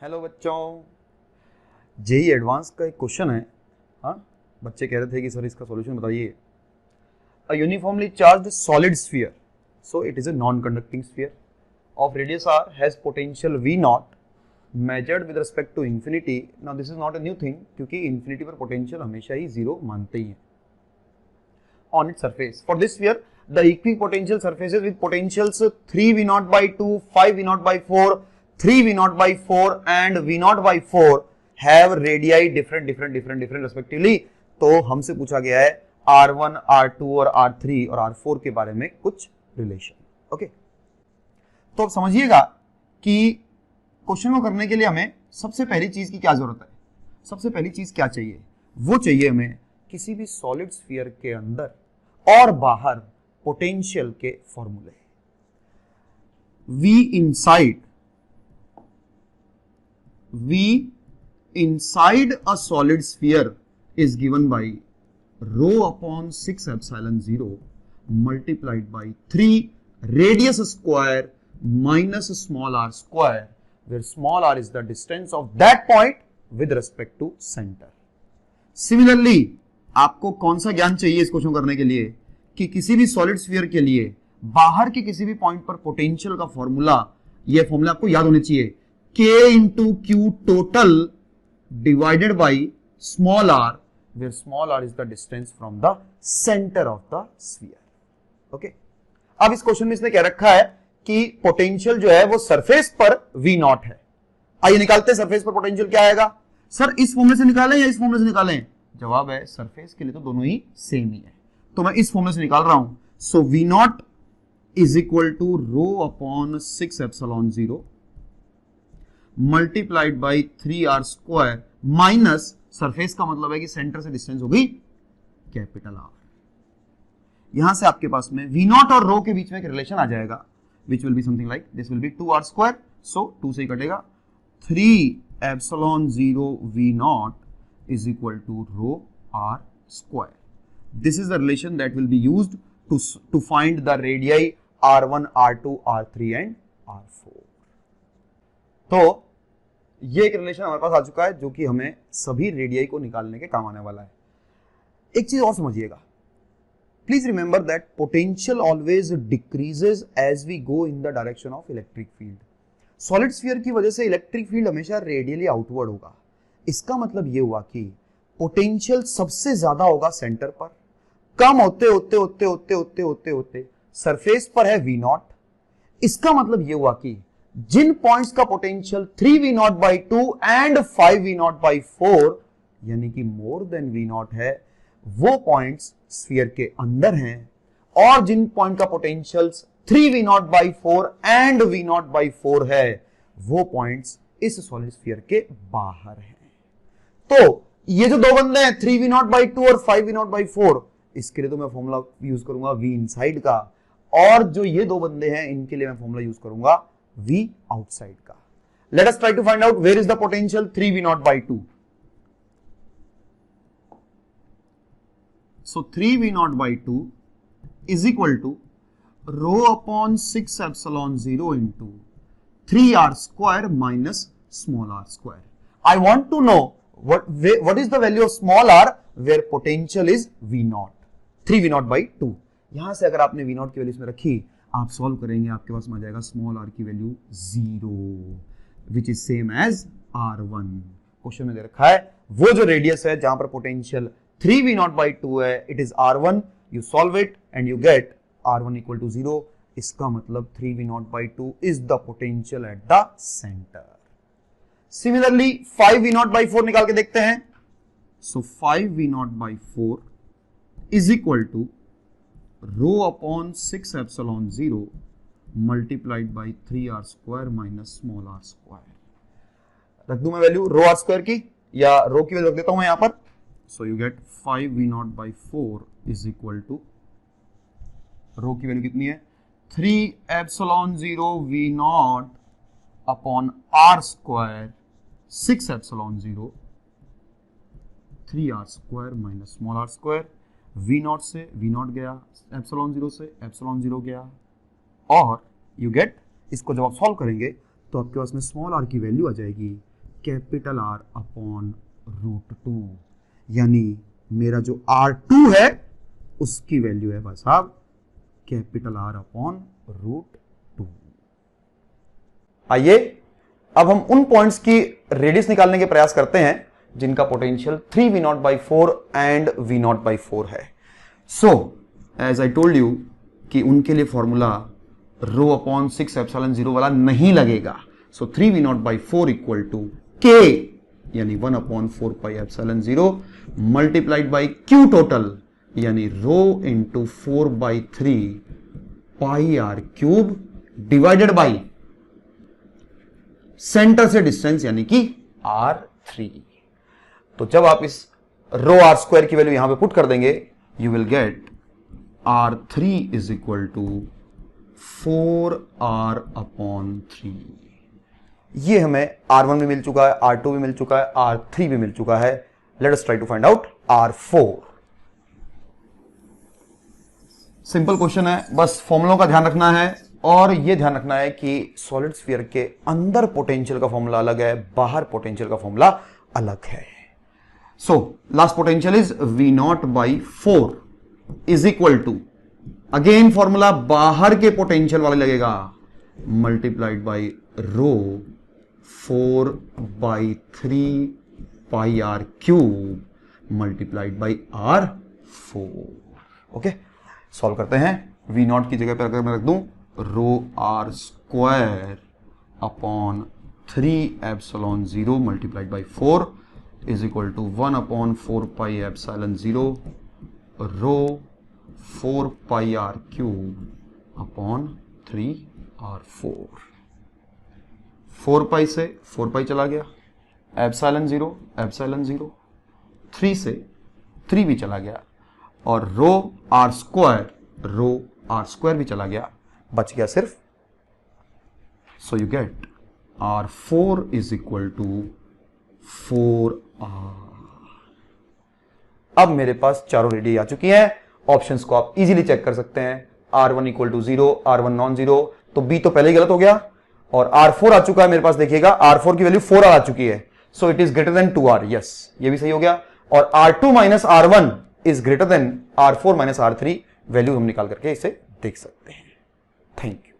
Hello बच्चों, JEE advance का एक क्वेश्चन है। हाँ, बच्चे कह रहे थे कि सर इसका सॉल्यूशन बताइए। A uniformly charged solid sphere, so it is a non conducting sphere of radius r has potential v nought measured with respect to infinity. Now this is not a new thing, क्योंकि infinity पर potential हमेशा ही zero मानते ही हैं। On its surface for this sphere the equipotential surfaces with potentials 3v not by 2, 5v not by 4, 3v not by 4 and v not by 4 have radii different respectively। तो हमसे पूछा गया है R1, R2 और R3 और R4 के बारे में कुछ रिलेशन। ओके, तो अब समझिएगा कि क्वेश्चन को करने के लिए हमें सबसे पहली चीज की क्या जरूरत है। सबसे पहली चीज क्या चाहिए? वो चाहिए हमें किसी भी सॉलिड स्फीयर के अंदर और बाहर पोटेंशियल के फॉर्मूले। V inside a solid sphere is given by rho upon 6 epsilon 0 multiplied by 3 radius square minus small r square, where small r is the distance of that point with respect to center. Similarly, आपको कौन सा ज्ञान चाहिए इस question करने के लिए कि किसी भी सॉलिड स्फीयर के लिए बाहर के किसी भी पॉइंट पर पोटेंशियल का फॉर्मूला, ये फॉर्मूला आपको याद होने चाहिए, K into Q total divided by small r, where small r is the distance from the center of the sphere. Okay? अब इस क्वेश्चन में इसने क्या रखा है कि पोटेंशियल जो है वो सरफेस पर V नॉट है। आइए निकालते हैं सरफेस पर पोटेंशियल क्या आएगा। सर इस फॉर्मूले से निकालें या इस फॉर्मूले से निकालें? जवाब है सरफेस के लिए तो दोनों ही सेम ही है, तो मैं इस फॉर्मूले से निकाल रहा हूं। So V naught is equal to rho upon 6 epsilon 0 multiplied by 3r square minus surface का मतलब है कि सेंटर से डिस्टेंस होगी कैपिटल R। यहां से आपके पास में V नॉट और रो के बीच में एक रिलेशन आ जाएगा, which will be something like this will be 2r square, so 2 से ही कटेगा, 3 epsilon 0 V nought is equal to rho r square. This is the relation that will be used to find the radii r1, r2, r3 and r4. तो ये एक relation हमारे पास आ चुका है जो कि हमें सभी रेडियाई को निकालने के काम आने वाला है। एक चीज और समझिएगा, please remember that potential always decreases as we go in the direction of electric field. Solid sphere की वजह से इलेक्ट्रिक फील्ड हमेशा रेडियली आउटवर्ड होगा। इसका मतलब यह हुआ कि पोटेंशियल सबसे ज्यादा होगा सेंटर पर, कम होते होते होते होते होते होते होते सरफेस पर है V नॉट। इसका मतलब यह हुआ कि जिन पॉइंट्स का potential 3v not by 2 and 5v not by 4 यानी कि मोर देन V नॉट है, वो पॉइंट्स स्फीयर के अंदर हैं, और जिन पॉइंट का potential 3v not by 4 and V not by 4 है, वो पॉइंट्स इस सॉलिड स्फीयर के बाहर हैं। तो ये जो दो बंदे हैं 3v नॉट by 2 और 5v नॉट by 4, इसके लिए तो मैं फॉर्मूला यूज करूंगा V इनसाइड का, और जो ये दो बंदे हैं इनके लिए मैं फॉर्मूला यूज करूंगा V आउटसाइड का। Let us try to find out where is the potential 3v not by 2। So 3v not by 2 is equal to rho upon 6 epsilon 0 into 3r square minus small r square. I want to know what is the value of small r where potential is V naught, 3v naught by 2। यहां से अगर आपने V naught की value इसमें रखी, आप solve करेंगे, आपके पास में आ जाएगा स्मॉल r की value 0 which is same as r1। Question में दे रखा है वो जो रेडियस है जहां पर पोटेंशियल 3v naught by 2 है, it is r1। You solve it and you get r1 equal to 0। इसका मतलब 3v naught by 2 is the potential at the centre. Similarly 5v not by 4 निकाल के देखते हैं। So 5v not by 4 is equal to rho upon 6 epsilon 0 multiplied by 3r square minus small r square. रख दूं मैं value रो r square की, या रो की वैल्यू रख देता हूं यहां पर। So you get 5v not by 4 is equal to rho की वैल्यू कितनी है 3 epsilon 0 v nought upon r square 6 epsilon 0 3r square minus small r square. V nought से V नॉट गया, एप्सिलॉन 0 से एप्सिलॉन 0 गया, और यू गेट, इसको जब आप सॉल्व करेंगे तो आपके पास में स्मॉल r की वैल्यू आ जाएगी कैपिटल R अपॉन √2, यानी मेरा जो R2 है उसकी वैल्यू है भाई साहब कैपिटल R अपॉन √2। आइए अब हम उन पॉइंट्स की रेडियस निकालने के प्रयास करते हैं जिनका पोटेंशियल 3v0/4 एंड v0/4 है। So as I told you कि उनके लिए फॉर्मूला रो अपॉन 6ε0 वाला नहीं लगेगा। सो 3v0/4 इक्वल टू k यानी 1/4πε0 मल्टीप्लाइड बाई q टोटल यानी rho into 4/3 πr³ divided by centre से डिस्टेंस यानी कि r3। तो जब आप इस रो r² की वैल्यू यहां पे पुट कर देंगे you will get r3 is equal to 4r/3। ये हमें r1 भी मिल चुका है, r2 भी मिल चुका है, r3 भी मिल चुका है। Let us try to find out r4। Simple question है, बस फॉर्मूलों का ध्यान रखना है और यह ध्यान रखना है कि सॉलिड स्फीयर के अंदर पोटेंशियल का फॉर्मूला अलग है, बाहर पोटेंशियल का फॉर्मूला अलग है। So last potential is v0/4 is equal to, again formula बाहर के पोटेंशियल वाला लगेगा, multiplied by rho 4/3 πr³ multiplied by r4। Okay, solve करते हैं। v0 की जगह पर अगर मैं रख दूं ρr² upon 3ε0 multiplied by 4 is equal to 1/4πε0 rho 4πr³ upon 3r4। 4π से 4π चला गया, ε0 ε0, 3 से 3 भी चला गया और रो r² भी चला गया, बच गया सिर्फ। So you get r4 is equal to 4r। अब मेरे पास चारों रेडी आ चुकी हैं। ऑप्शंस को आप इजीली चेक कर सकते हैं। r1 equal to 0, r1 non zero, तो b तो पहले ही गलत हो गया और r4 आ चुका है मेरे पास, देखिएगा r4 की वैल्यू 4r आ चुकी है। सो it is greater than 2r, yes ये भी सही हो गया। और r2 minus r1 is greater than r4 minus r3, value हम निकाल करके इसे देख सकते हैं। Thank you.